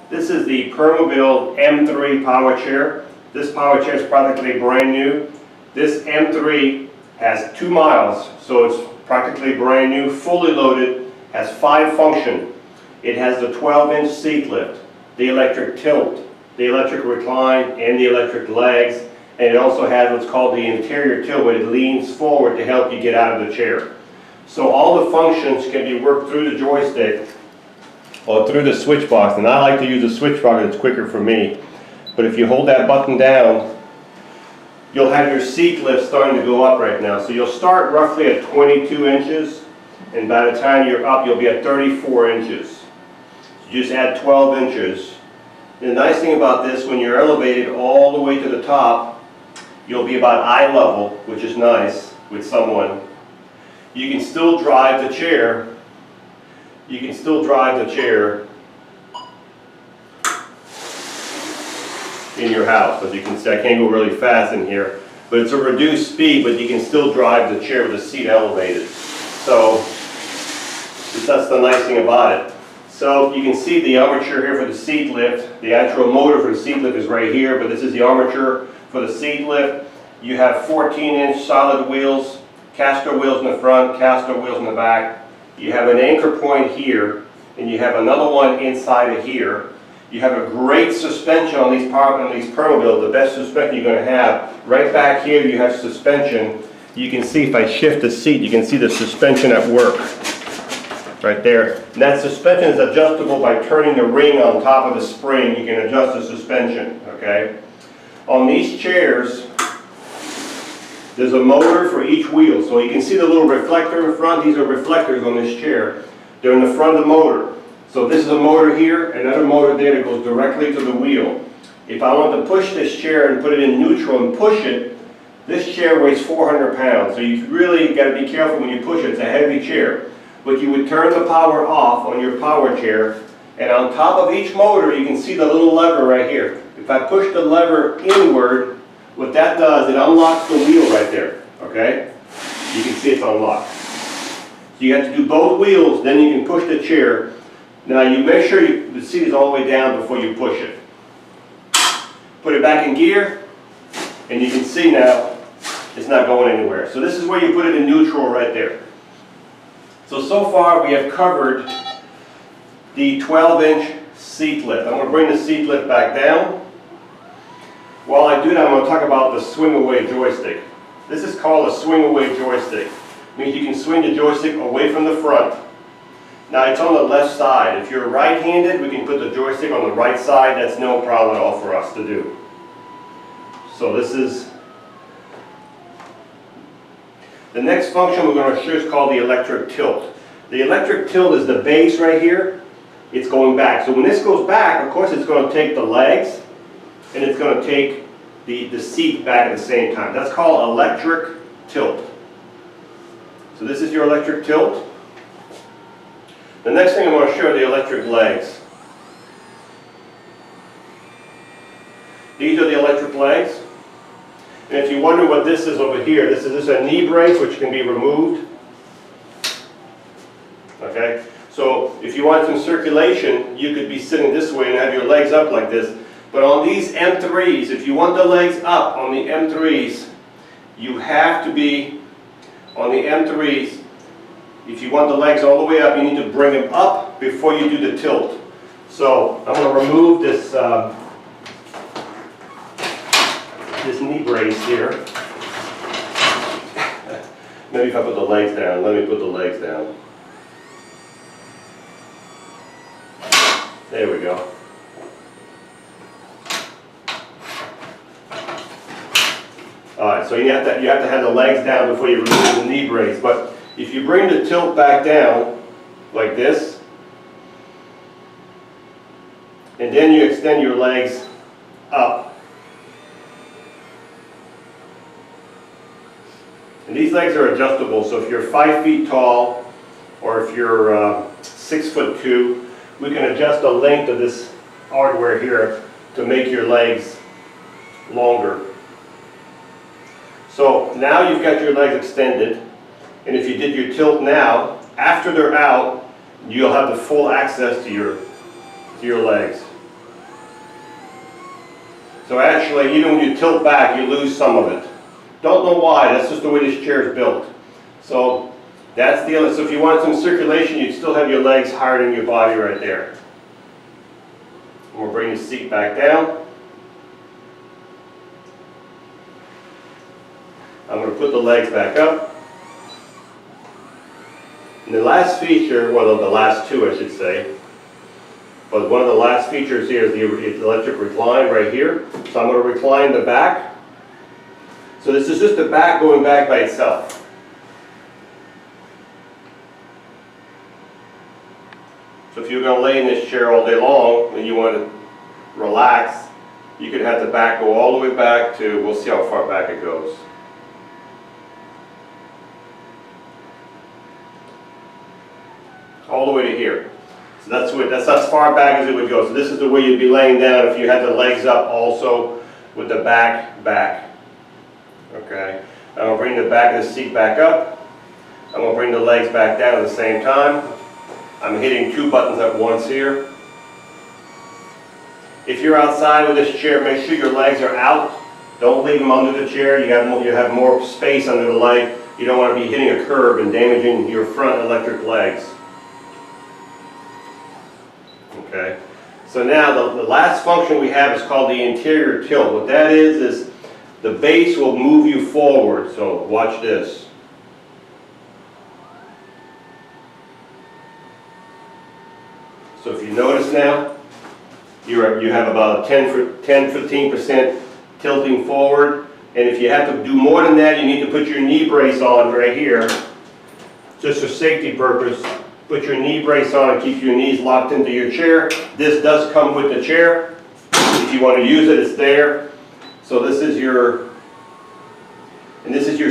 This is the Permobil M3 power chair. This power chair is practically brand new. This M3 has 2 miles, so it's practically brand new, fully loaded, has 5 functions. It has the 12-inch seat lift, the electric tilt, the electric recline, and the electric legs. And it also has what's called the anterior tilt, where it leans forward to help you get out of the chair. So all the functions can be worked through the joystick or through the switch box. And I like to use the switch box, it's quicker for me. But if you hold that button down, you'll have your seat lift starting to go up right now. So you'll start roughly at 22 inches, and by the time you're up, you'll be at 34 inches. You just add 12 inches. And the nice thing about this, when you're elevated all the way to the top, you'll be about eye level, which is nice with someone. You can still drive the chair. You can still drive the chair in your house. As you can see, I can't go really fast in here, but it's a reduced speed, but you can still drive the chair with the seat elevated. So that's the nice thing about it. So you can see the armature here for the seat lift. The actual motor for the seat lift is right here, but this is the armature for the seat lift. You have 14-inch solid wheels, caster wheels in the front, caster wheels in the back. You have an anchor point here, and you have another one inside of here. You have a great suspension on these Permobil, the best suspension you're going to have. Right back here you have suspension. You can see if I shift the seat, you can see the suspension at work. Right there. And that suspension is adjustable by turning the ring on top of the spring. You can adjust the suspension, okay? On these chairs, there's a motor for each wheel. So you can see the little reflector in front. These are reflectors on this chair. They're in the front of the motor. So this is a motor here, another motor there that goes directly to the wheel. If I want to push this chair and put it in neutral and push it, this chair weighs 400 pounds. So you really got to be careful when you push it. It's a heavy chair. But you would turn the power off on your power chair, and on top of each motor you can see the little lever right here. If I push the lever inward, what that does, it unlocks the wheel right there, okay? You can see it's unlocked. So you have to do both wheels, then you can push the chair. Now you make sure the seat is all the way down before you push it. Put it back in gear, and you can see now it's not going anywhere. So this is where you put it in neutral right there. So far we have covered the 12-inch seat lift. I'm going to bring the seat lift back down. While I do that, I'm going to talk about the swing away joystick. This is called a swing away joystick. It means you can swing the joystick away from the front. Now it's on the left side. If you're right-handed, we can put the joystick on the right side. That's no problem at all for us to do. So this is the next function we're going to show is called the electric tilt. The electric tilt is the base right here. It's going back. So when this goes back, of course it's going to take the legs and it's going to take the seat back at the same time. That's called electric tilt. So this is your electric tilt. The next thing I'm going to show are the electric legs. These are the electric legs. And if you wonder what this is over here, this is a knee brace which can be removed. Okay? So if you want some circulation, you could be sitting this way and have your legs up like this. But on these M3s, if you want the legs up on the M3s, you have to be on the M3s. If you want the legs all the way up, you need to bring them up before you do the tilt. So I'm going to remove this this knee brace here. Maybe if I put the legs down. Let me put the legs down. There we go. Alright, so you have to have the legs down before you remove the knee brace. But if you bring the tilt back down like this, and then you extend your legs up. And these legs are adjustable, so if you're 5 feet tall or if you're 6'2", we can adjust the length of this hardware here to make your legs longer. So now you've got your legs extended, and if you did your tilt now, after they're out, you'll have the full access to your legs. So actually, even when you tilt back, you lose some of it. Don't know why, that's just the way this chair is built. So that's the other, so if you want some circulation, you'd still have your legs higher than your body right there. And we'll bring the seat back down. I'm going to put the legs back up. And the last feature, well, the last two I should say, but one of the last features here is the electric recline right here. So I'm going to recline the back. So this is just the back going back by itself. So if you're going to lay in this chair all day long and you want to relax, you could have the back go all the way back to, we'll see how far back it goes. All the way to here. So that's as far back as it would go. So this is the way you'd be laying down if you had the legs up also with the back. Okay. I'm going to bring the back of the seat back up. I'm going to bring the legs back down at the same time. I'm hitting two buttons at once here. If you're outside with this chair, make sure your legs are out. Don't leave them under the chair. You have more space under the leg. You don't want to be hitting a curb and damaging your front electric legs. Okay, so now the last function we have is called the interior tilt. What that is the base will move you forward. So watch this. So if you notice now, you have about a 10-15% tilting forward. And if you have to do more than that, you need to put your knee brace on right here, just for safety purpose. Put your knee brace on and keep your knees locked into your chair. This does come with the chair. If you want to use it, it's there. So this is your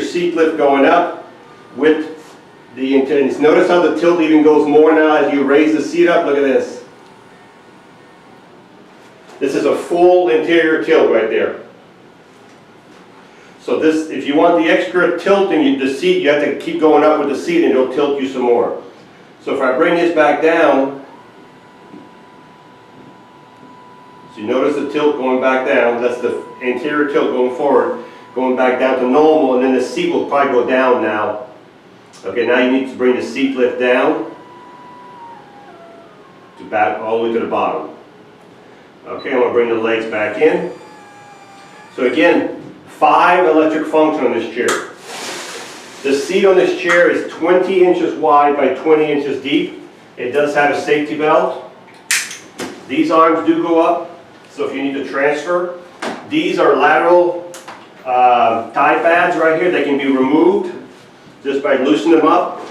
seat lift going up with the intense. Notice how the tilt even goes more now as you raise the seat up. Look at this. This is a full interior tilt right there. So this, if you want the extra tilt in the seat, you have to keep going up with the seat and it'll tilt you some more. So if I bring this back down, so you notice the tilt going back down, that's the anterior tilt going forward, going back down to normal, and then the seat will probably go down now. Okay, now you need to bring the seat lift down to back all the way to the bottom. Okay, I'm going to bring the legs back in. So again, 5 electric functions on this chair. The seat on this chair is 20 inches wide by 20 inches deep. It does have a safety belt. These arms do go up, so if you need to transfer. These are lateral tie pads right here. They can be removed just by loosening them up.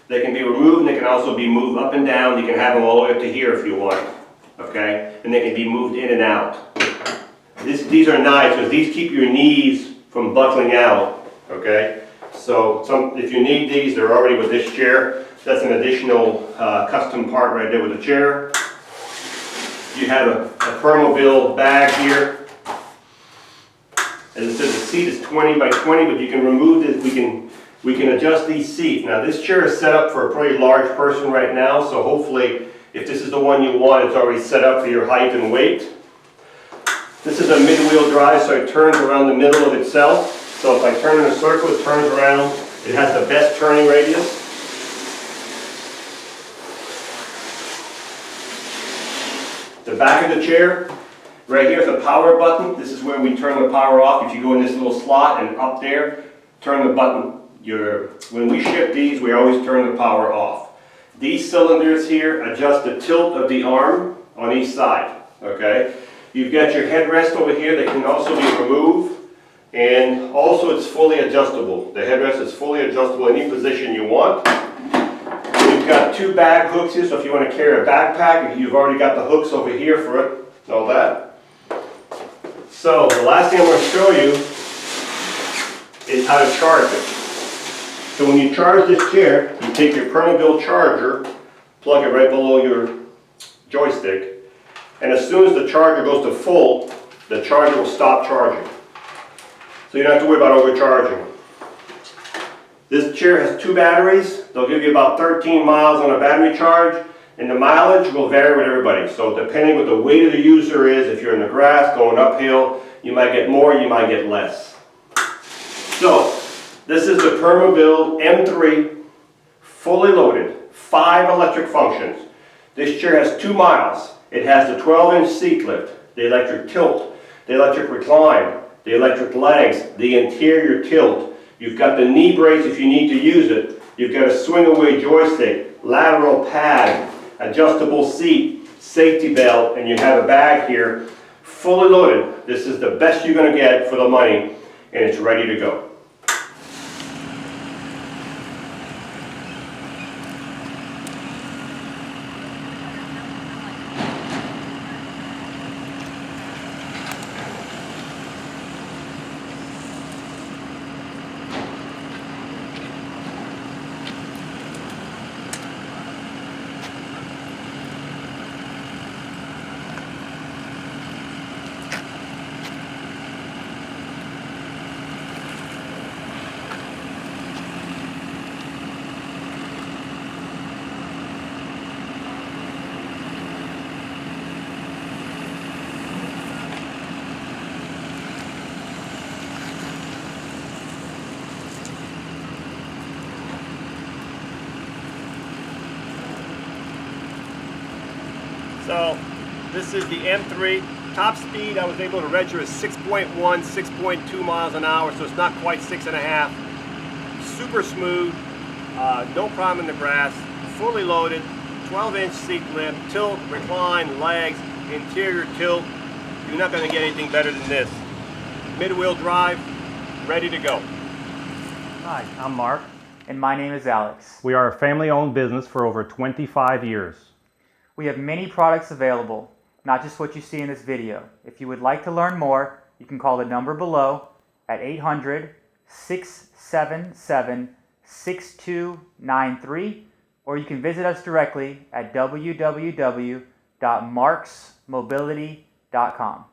They can be removed and they can also be moved up and down. You can have them all the way up to here if you want. Okay? And they can be moved in and out. These are nice because these keep your knees from buckling out, okay? So if you need these, they're already with this chair. That's an additional custom part right there with the chair. You have a Permobil bag here. As I said, the seat is 20 by 20, but you can remove this. We can adjust these seats. Now this chair is set up for a pretty large person right now, so hopefully if this is the one you want, it's already set up for your height and weight. This is a mid-wheel drive, so it turns around the middle of itself. So if I turn in a circle, it turns around. It has the best turning radius. The back of the chair, right here is the power button. This is where we turn the power off. If you go in this little slot and up there, turn the button. When we ship these, we always turn the power off. These cylinders here adjust the tilt of the arm on each side, okay? You've got your headrest over here that can also be removed, and also it's fully adjustable. The headrest is fully adjustable any position you want. We've got 2 bag hooks here, so if you want to carry a backpack, you've already got the hooks over here for it, and all that. So the last thing I'm going to show you is how to charge it. So when you charge this chair, you take your Permobil charger, plug it right below your joystick, and as soon as the charger goes to full, the charger will stop charging. So you don't have to worry about overcharging. This chair has 2 batteries. They'll give you about 13 miles on a battery charge. And the mileage will vary with everybody. So depending what the weight of the user is, if you're in the grass going uphill, you might get more, you might get less. So this is the Permobil M3, fully loaded, 5 electric functions. This chair has 2 miles. It has the 12-inch seat lift, the electric tilt, the electric recline, the electric legs, the interior tilt. You've got the knee brace if you need to use it. You've got a swing away joystick, lateral pad, adjustable seat, safety belt, and you have a bag here, fully loaded. This is the best you're going to get for the money, and it's ready to go. So this is the M3. Top speed I was able to register is 6.1, 6.2 miles an hour, so it's not quite 6.5. Super smooth, no problem in the grass, fully loaded, 12-inch seat lift, tilt, recline, legs, interior tilt. You're not going to get anything better than this. Mid-wheel drive, ready to go. Hi, I'm Mark. And my name is Alex. We are a family-owned business for over 25 years. We have many products available, not just what you see in this video. If you would like to learn more, you can call the number below at 800-677-6293, or you can visit us directly at www.marksmobility.com.